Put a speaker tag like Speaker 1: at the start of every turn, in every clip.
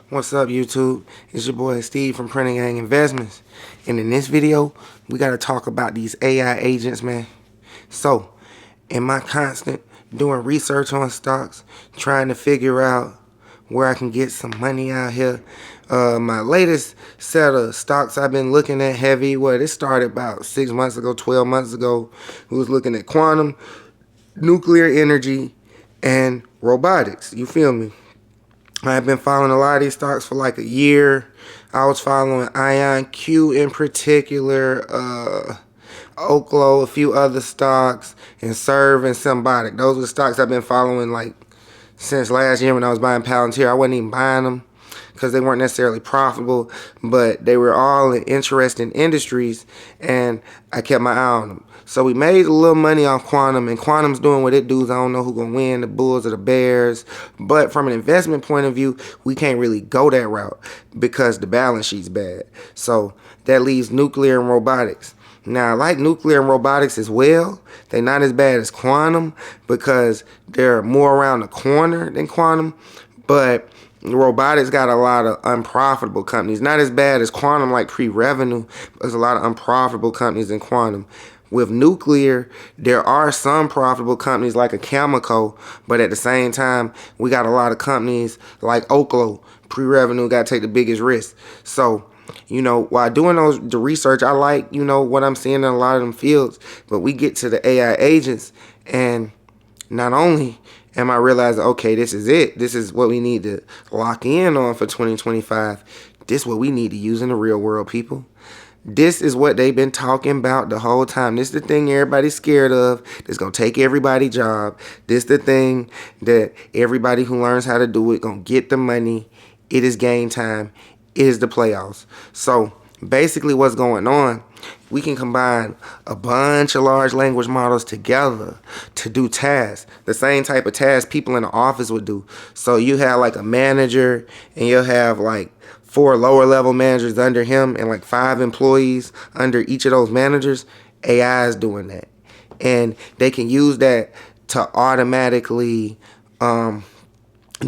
Speaker 1: What's up, YouTube? It's your boy Steve from Printing Gang Investments. And in this video, we got to talk about these AI agents, man. So, in my constant doing research on stocks, trying to figure out where I can get some money out here, my latest set of stocks I've been looking at heavy, it started about 6 months ago, 12 months ago. We was looking at quantum, nuclear energy, and robotics. You feel me? I've been following a lot of these stocks for like a year. I was following IonQ in particular, Oklo, a few other stocks, and Serve and Symbotic. Those are the stocks I've been following like since last year when I was buying Palantir. I wasn't even buying them because they weren't necessarily profitable, but they were all in interesting industries, and I kept my eye on them. So we made a little money off Quantum, and Quantum's doing what it does. I don't know who's going to win, the Bulls or the Bears. But from an investment point of view, we can't really go that route because the balance sheet's bad. So that leaves nuclear and robotics. Now, I like nuclear and robotics as well. They're not as bad as Quantum because they're more around the corner than Quantum. But robotics got a lot of unprofitable companies. Not as bad as Quantum, like pre-revenue, but there's a lot of unprofitable companies in Quantum. With nuclear, there are some profitable companies like a Cameco, but at the same time, we got a lot of companies like Oklo. Pre-revenue got to take the biggest risk. So, while doing the research, I like, what I'm seeing in a lot of them fields. But we get to the AI agents, and not only am I realizing, okay, this is it. This is what we need to lock in on for 2025. This is what we need to use in the real world, people. This is what they've been talking about the whole time. This is the thing everybody's scared of. That's going to take everybody's job. This is the thing that everybody who learns how to do it going to get the money. It is game time. It is the playoffs. So basically what's going on, we can combine a bunch of large language models together to do tasks. The same type of tasks people in the office would do. So you have like a manager, and you'll have like 4 lower level managers under him and like 5 employees under each of those managers. AI is doing that. And they can use that to automatically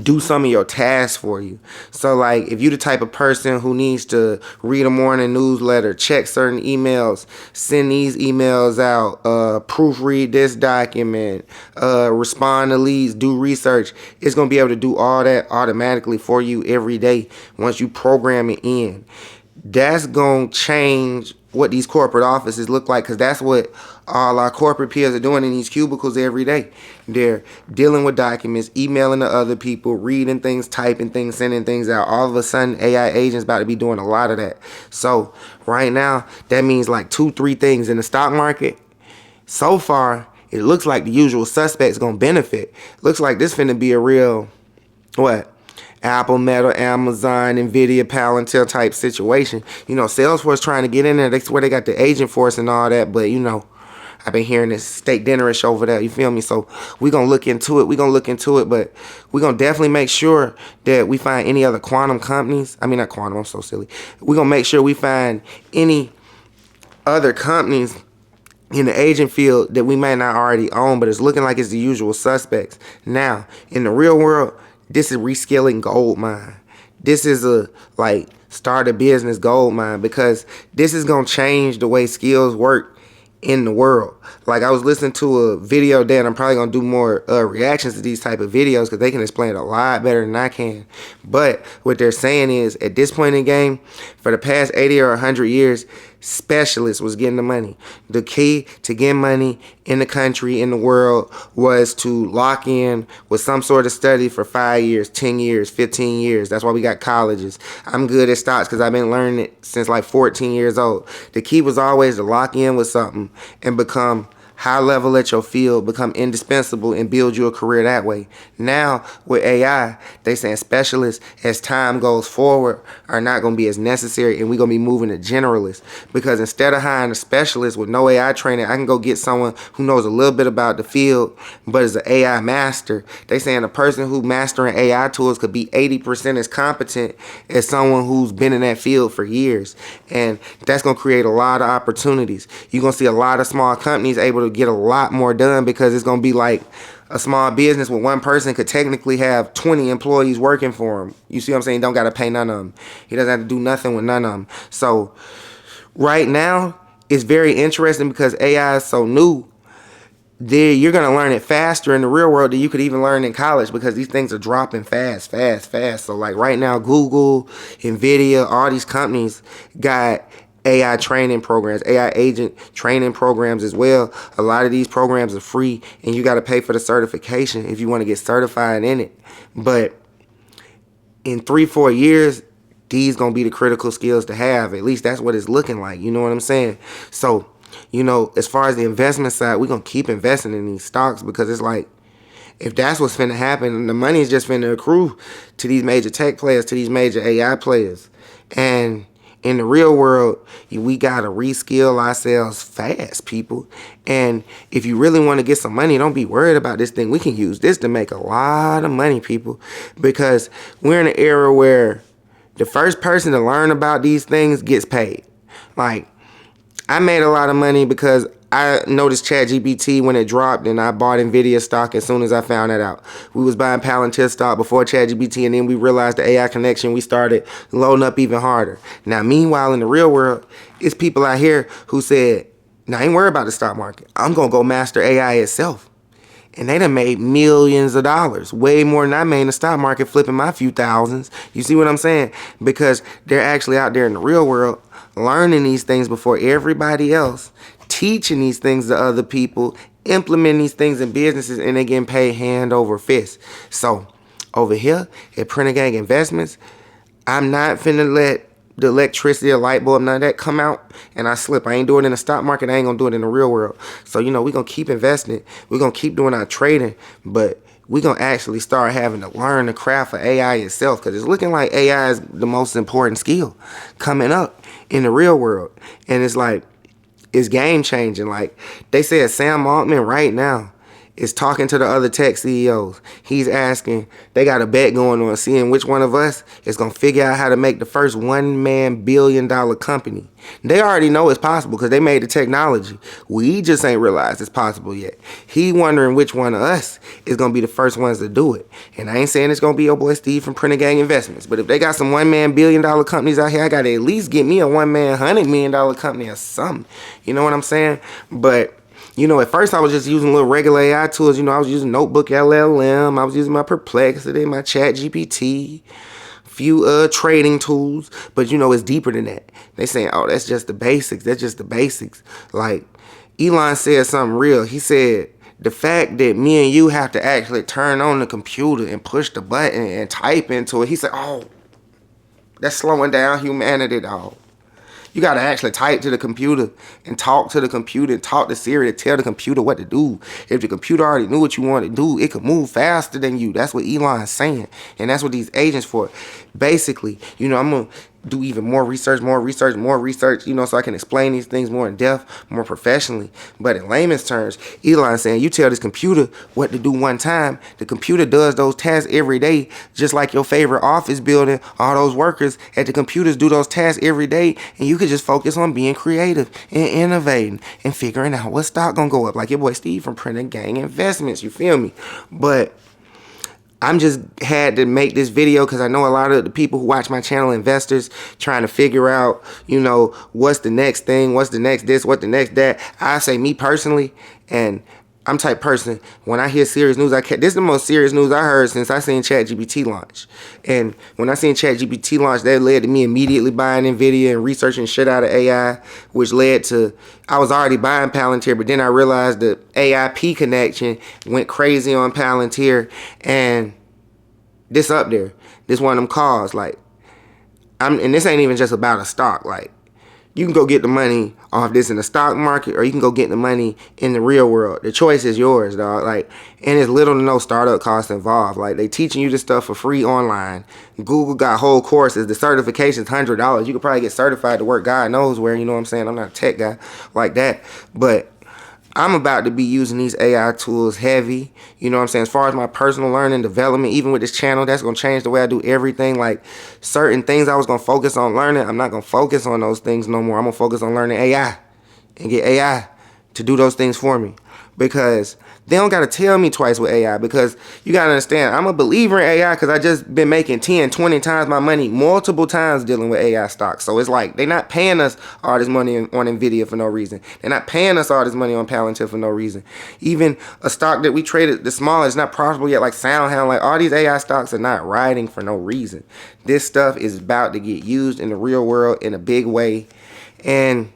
Speaker 1: do some of your tasks for you. So like if you're the type of person who needs to read a morning newsletter, check certain emails, send these emails out, proofread this document, respond to leads, do research, it's going to be able to do all that automatically for you every day once you program it in. That's going to change what these corporate offices look like, because that's what all our corporate peers are doing in these cubicles every day. They're dealing with documents, emailing to other people, reading things, typing things, sending things out. All of a sudden, AI agents about to be doing a lot of that. So right now, that means like 2-3 things in the stock market. So far, it looks like the usual suspects going to benefit. Looks like this finna be a real, Apple, Meta, Amazon, Nvidia, Palantir type situation. Salesforce trying to get in there. That's where they got the agent force and all that. But, I've been hearing this steak dinnerish over there. You feel me? So we're going to look into it. But we're going to definitely make sure that we find any other quantum companies. I mean, not quantum. I'm so silly. We're going to make sure we find any other companies in the agent field that we may not already own, but it's looking like it's the usual suspects. Now, in the real world, this is reskilling gold mine. This is a start a business gold mine, because this is going to change the way skills work in the world. Like, I was listening to a video there, and I'm probably going to do more reactions to these type of videos because they can explain it a lot better than I can. But what they're saying is, at this point in the game, for the past 80 or 100 years, specialists was getting the money. The key to getting money in the country, in the world, was to lock in with some sort of study for 5 years, 10 years, 15 years. That's why we got colleges. I'm good at stocks because I've been learning it since like 14 years old. The key was always to lock in with something and become high level at your field, become indispensable, and build you a career that way. Now, with AI, they saying specialists, as time goes forward, are not going to be as necessary, and we're going to be moving to generalists. Because instead of hiring a specialist with no AI training, I can go get someone who knows a little bit about the field, but is an AI master. They saying a person who mastering AI tools could be 80% as competent as someone who's been in that field for years. And that's going to create a lot of opportunities. You're going to see a lot of small companies able to get a lot more done, because it's going to be like a small business with one person could technically have 20 employees working for him. You see what I'm saying? Don't got to pay none of them. He doesn't have to do nothing with none of them. So right now, it's very interesting because AI is so new. You're going to learn it faster in the real world than you could even learn in college because these things are dropping fast. So like right now, Google, Nvidia, all these companies got AI training programs, AI agent training programs as well. A lot of these programs are free and you got to pay for the certification if you want to get certified in it. But in 3-4 years, these going to be the critical skills to have. At least that's what it's looking like. You know what I'm saying? So, you know, as far as the investment side, we're going to keep investing in these stocks because it's like, if that's what's finna happen, the money is just finna accrue to these major tech players, to these major AI players. And in the real world, we got to reskill ourselves fast, people. And if you really want to get some money, don't be worried about this thing. We can use this to make a lot of money, people, because we're in an era where the first person to learn about these things gets paid. Like, I made a lot of money because I noticed ChatGPT when it dropped and I bought Nvidia stock as soon as I found that out. We was buying Palantir stock before ChatGPT and then we realized the AI connection, we started loading up even harder. Now, meanwhile, in the real world, it's people out here who said, nah, I ain't worried about the stock market. I'm going to go master AI itself. And they done made millions of dollars, way more than I made in the stock market flipping my few thousands. You see what I'm saying? Because they're actually out there in the real world learning these things before everybody else, teaching these things to other people, implementing these things in businesses, and they getting paid hand over fist. So over here at Printer Gang Investments, I'm not finna let the electricity or light bulb, none of that come out and I slip. I ain't doing it in the stock market. I ain't gonna do it in the real world. So, you know, we're gonna keep investing. We're gonna keep doing our trading, but we're gonna actually start having to learn the craft of AI itself because it's looking like AI is the most important skill coming up in the real world. And it's like, it's game changing. Like they said, Sam Altman right now is talking to the other tech CEOs. He's asking, they got a bet going on, seeing which one of us is going to figure out how to make the first one-man billion-dollar company. They already know it's possible because they made the technology. We just ain't realized it's possible yet. He wondering which one of us is going to be the first ones to do it. And I ain't saying it's going to be your boy Steve from Printer Gang Investments, but if they got some one-man billion-dollar companies out here, I got to at least get me a one-man $100 million company or something. You know what I'm saying? But you know, at first I was just using little regular AI tools. You know, I was using Notebook LLM. I was using my Perplexity, my ChatGPT, few trading tools. But, you know, it's deeper than that. They saying, oh, that's just the basics. That's just the basics. Like, Elon said something real. He said, the fact that me and you have to actually turn on the computer and push the button and type into it. He said, oh, that's slowing down humanity, dog. You got to actually type to the computer and talk to the computer and talk to Siri to tell the computer what to do. If the computer already knew what you wanted to do, it could move faster than you. That's what Elon's saying. And that's what these agents for. Basically, you know, I'm going to do even more research, you know, so I can explain these things more in depth, more professionally. But in layman's terms, Elon's saying you tell this computer what to do one time, the computer does those tasks every day, just like your favorite office building, all those workers at the computers do those tasks every day, and you could just focus on being creative and innovating and figuring out what stock gonna go up, like your boy Steve from Printer Gang Investments, you feel me? But I'm just had to make this video because I know a lot of the people who watch my channel, investors, trying to figure out, you know, what's the next thing, what's the next this, what the next that. I say me personally, and I'm type person, when I hear serious news, this is the most serious news I heard since I seen ChatGPT launch. And when I seen ChatGPT launch, that led to me immediately buying Nvidia and researching shit out of AI, which led to, I was already buying Palantir, but then I realized the AIP connection went crazy on Palantir, and this up there, this one of them calls, like, and this ain't even just about a stock, like, you can go get the money off this in the stock market, or you can go get the money in the real world. The choice is yours, dog. Like, and there's little to no startup costs involved. Like, they teaching you this stuff for free online. Google got whole courses. The certification's $100. You could probably get certified to work God knows where, you know what I'm saying? I'm not a tech guy like that. But I'm about to be using these AI tools heavy, you know what I'm saying? As far as my personal learning, development, even with this channel, that's going to change the way I do everything. Like, certain things I was going to focus on learning, I'm not going to focus on those things no more. I'm going to focus on learning AI and get AI to do those things for me. Because They don't got to tell me twice with AI, because you got to understand, I'm a believer in AI because I just been making 10, 20 times my money multiple times dealing with AI stocks. So it's like they're not paying us all this money on NVIDIA for no reason. They're not paying us all this money on Palantir for no reason. Even a stock that we traded the smallest, not profitable yet, like SoundHound, like all these AI stocks are not riding for no reason. This stuff is about to get used in the real world in a big way. And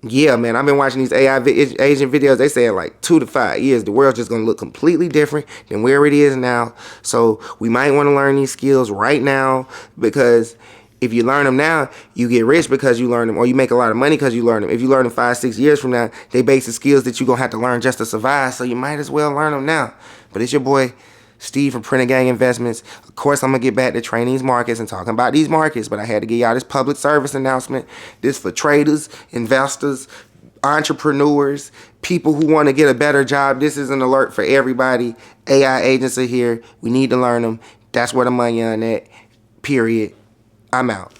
Speaker 1: yeah, man, I've been watching these AI agent videos. They say in like 2 to 5 years, the world's just going to look completely different than where it is now. So we might want to learn these skills right now, because if you learn them now, you get rich because you learn them, or you make a lot of money because you learn them. If you learn them 5, 6 years from now, they basic skills that you're going to have to learn just to survive. So you might as well learn them now. But it's your boy Steve from Printing Gang Investments. Of course, I'm going to get back to training these markets and talking about these markets, but I had to give y'all this public service announcement. This for traders, investors, entrepreneurs, people who want to get a better job. This is an alert for everybody. AI agents are here. We need to learn them. That's where the money on at. Period. I'm out.